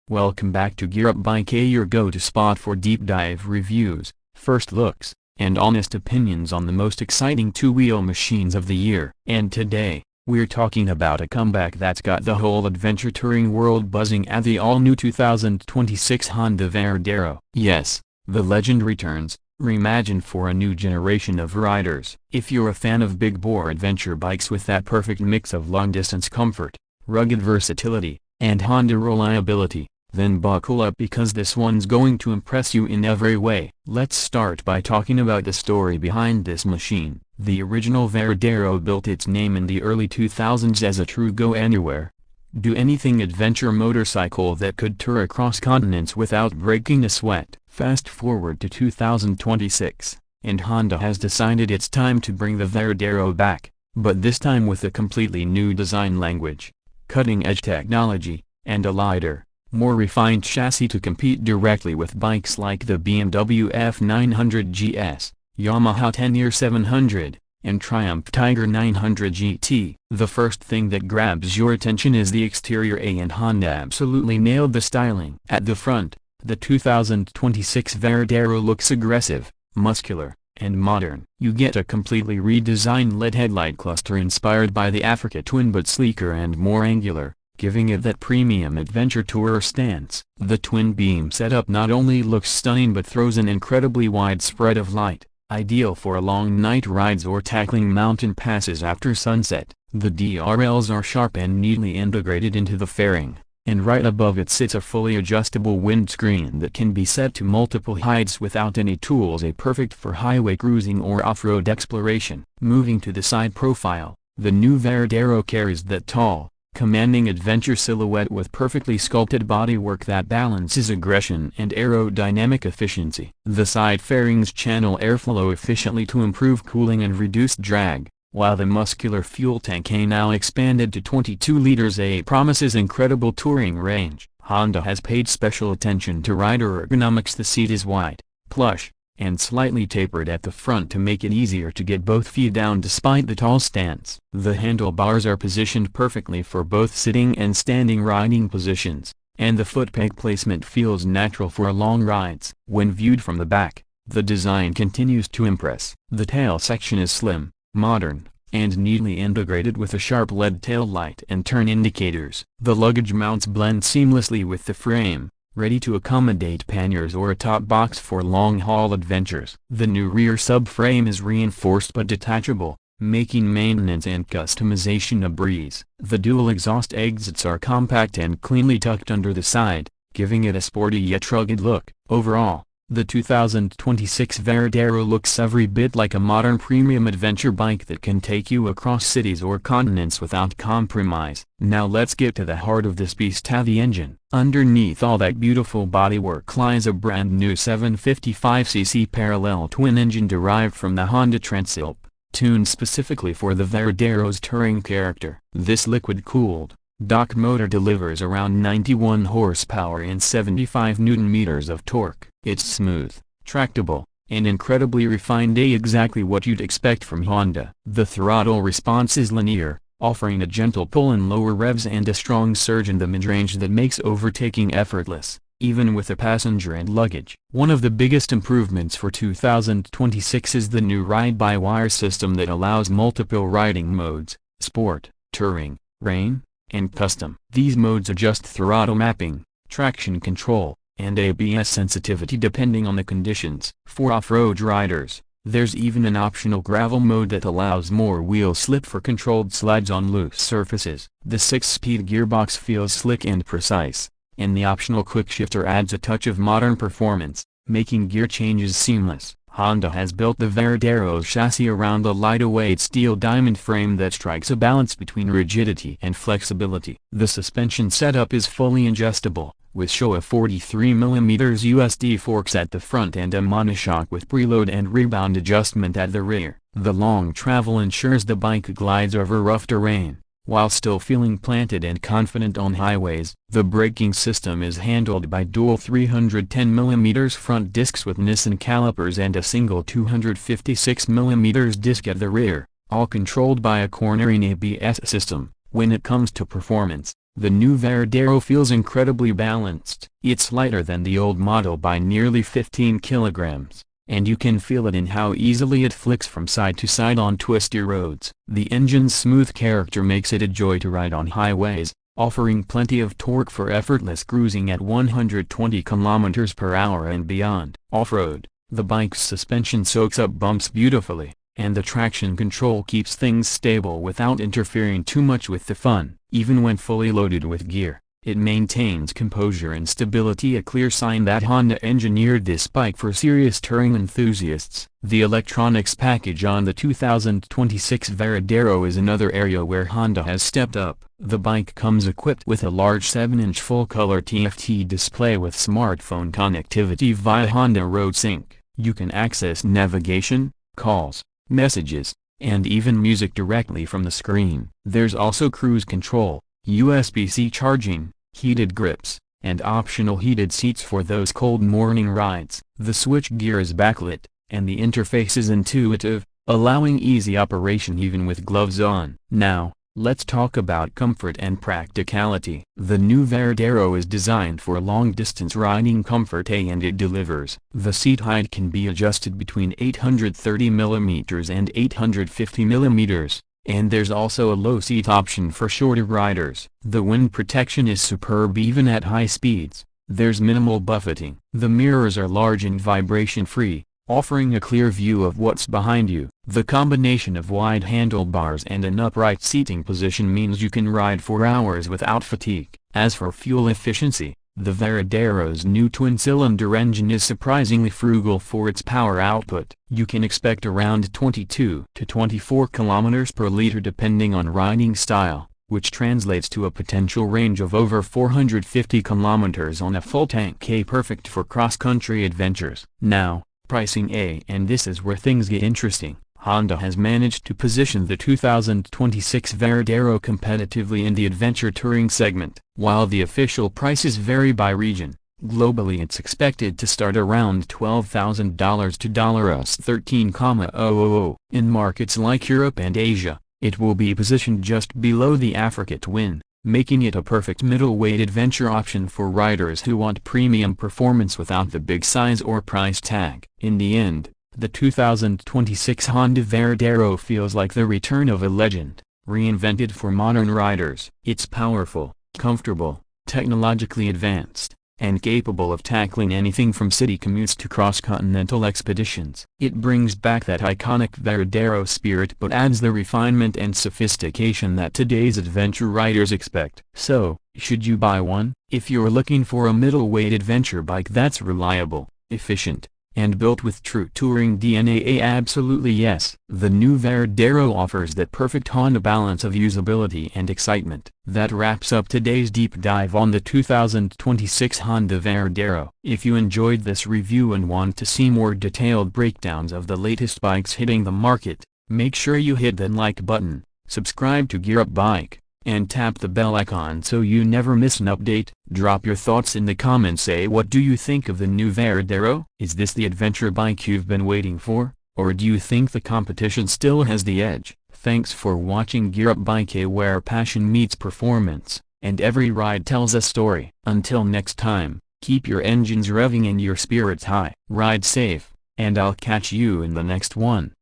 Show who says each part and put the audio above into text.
Speaker 1: Welcome back to Gear Up Bike, your go-to spot for deep dive reviews, first looks, and honest opinions on the most exciting two-wheel machines of the year. And today, we're talking about a comeback that's got the whole adventure touring world buzzing at the all-new 2026 Honda Varadero. Yes, the legend returns, reimagined for a new generation of riders. If you're a fan of big-bore adventure bikes with that perfect mix of long-distance comfort, rugged versatility, and Honda reliability, then buckle up because this one's going to impress you in every way. Let's start by talking about the story behind this machine. The original Varadero built its name in the early 2000s as a true go-anywhere, do-anything adventure motorcycle that could tour across continents without breaking a sweat. Fast forward to 2026, and Honda has decided it's time to bring the Varadero back, but this time with a completely new design language, cutting-edge technology, and a lighter, more refined chassis to compete directly with bikes like the BMW F900 GS, Yamaha Tenere 700, and Triumph Tiger 900 GT. The first thing that grabs your attention is the exterior, and Honda absolutely nailed the styling. At the front, the 2026 Varadero looks aggressive, muscular, and modern. You get a completely redesigned LED headlight cluster inspired by the Africa Twin but sleeker and more angular, giving it that premium adventure tourer stance. The twin beam setup not only looks stunning but throws an incredibly wide spread of light, ideal for long night rides or tackling mountain passes after sunset. The DRLs are sharp and neatly integrated into the fairing, and right above it sits a fully adjustable windscreen that can be set to multiple heights without any tools, perfect for highway cruising or off-road exploration. Moving to the side profile, the new Varadero carries that tall, commanding adventure silhouette with perfectly sculpted bodywork that balances aggression and aerodynamic efficiency. The side fairings channel airflow efficiently to improve cooling and reduce drag, while the muscular fuel tank, now expanded to 22 liters, promises incredible touring range. Honda has paid special attention to rider ergonomics. The seat is wide, plush, and slightly tapered at the front to make it easier to get both feet down despite the tall stance. The handlebars are positioned perfectly for both sitting and standing riding positions, and the foot peg placement feels natural for long rides. When viewed from the back, the design continues to impress. The tail section is slim, modern, and neatly integrated with a sharp LED tail light and turn indicators. The luggage mounts blend seamlessly with the frame, ready to accommodate panniers or a top box for long-haul adventures. The new rear subframe is reinforced but detachable, making maintenance and customization a breeze. The dual exhaust exits are compact and cleanly tucked under the side, giving it a sporty yet rugged look. Overall, the 2026 Varadero looks every bit like a modern premium adventure bike that can take you across cities or continents without compromise. Now let's get to the heart of this beast, the engine. Underneath all that beautiful bodywork lies a brand new 755cc parallel twin engine derived from the Honda Transalp, tuned specifically for the Varadero's touring character. This liquid-cooled dock motor delivers around 91 horsepower and 75 newton-meters of torque. It's smooth, tractable, and incredibly refined, exactly what you'd expect from Honda. The throttle response is linear, offering a gentle pull in lower revs and a strong surge in the mid-range that makes overtaking effortless, even with a passenger and luggage. One of the biggest improvements for 2026 is the new ride-by-wire system that allows multiple riding modes: sport, touring, rain, and custom. These modes adjust throttle mapping, traction control, and ABS sensitivity depending on the conditions. For off-road riders, there's even an optional gravel mode that allows more wheel slip for controlled slides on loose surfaces. The 6-speed gearbox feels slick and precise, and the optional quickshifter adds a touch of modern performance, making gear changes seamless. Honda has built the Varadero's chassis around a lightweight steel diamond frame that strikes a balance between rigidity and flexibility. The suspension setup is fully adjustable, with Showa 43mm USD forks at the front and a monoshock with preload and rebound adjustment at the rear. The long travel ensures the bike glides over rough terrain, while still feeling planted and confident on highways. The braking system is handled by dual 310mm front discs with Nissan calipers and a single 256mm disc at the rear, all controlled by a cornering ABS system. When it comes to performance, The new Varadero feels incredibly balanced. It's lighter than the old model by nearly 15 kilograms, and you can feel it in how easily it flicks from side to side on twisty roads. The engine's smooth character makes it a joy to ride on highways, offering plenty of torque for effortless cruising at 120 km per hour and beyond. Off-road, the bike's suspension soaks up bumps beautifully, and the traction control keeps things stable without interfering too much with the fun. Even when fully loaded with gear, it maintains composure and stability, a clear sign that Honda engineered this bike for serious touring enthusiasts. The electronics package on the 2026 Varadero is another area where Honda has stepped up. The bike comes equipped with a large 7-inch full-color TFT display with smartphone connectivity via Honda RoadSync. You can access navigation, calls, messages, and even music directly from the screen. There's also cruise control, USB-C charging, heated grips, and optional heated seats for those cold morning rides. The switchgear is backlit, and the interface is intuitive, allowing easy operation even with gloves on. Now, let's talk about comfort and practicality. The new Varadero is designed for long-distance riding comfort, and it delivers. The seat height can be adjusted between 830 mm and 850 mm, and there's also a low seat option for shorter riders. The wind protection is superb even at high speeds. There's minimal buffeting. The mirrors are large and vibration-free, offering a clear view of what's behind you. The combination of wide handlebars and an upright seating position means you can ride for hours without fatigue. As for fuel efficiency, the Varadero's new twin-cylinder engine is surprisingly frugal for its power output. You can expect around 22 to 24 km per liter depending on riding style, which translates to a potential range of over 450 km on a full tank, perfect for cross-country adventures. Now, pricing, and this is where things get interesting. Honda has managed to position the 2026 Varadero competitively in the adventure touring segment. While the official prices vary by region, globally it's expected to start around $12,000 to $13,000. In markets like Europe and Asia, it will be positioned just below the Africa Twin, making it a perfect middleweight adventure option for riders who want premium performance without the big size or price tag. In the end, the 2026 Honda Varadero feels like the return of a legend, reinvented for modern riders. It's powerful, comfortable, technologically advanced, and capable of tackling anything from city commutes to cross-continental expeditions. It brings back that iconic Varadero spirit but adds the refinement and sophistication that today's adventure riders expect. So, should you buy one? If you're looking for a middleweight adventure bike that's reliable, efficient, and built with true touring DNA, absolutely yes. The new Varadero offers that perfect Honda balance of usability and excitement. That wraps up today's deep dive on the 2026 Honda Varadero. If you enjoyed this review and want to see more detailed breakdowns of the latest bikes hitting the market, make sure you hit that like button, subscribe to Gear Up Bike, and tap the bell icon so you never miss an update. Drop your thoughts in the comments. Say, what do you think of the new Varadero? Is this the adventure bike you've been waiting for, or do you think the competition still has the edge? Thanks for watching Gear Up Bike, where passion meets performance, and every ride tells a story. Until next time, keep your engines revving and your spirits high. Ride safe, and I'll catch you in the next one.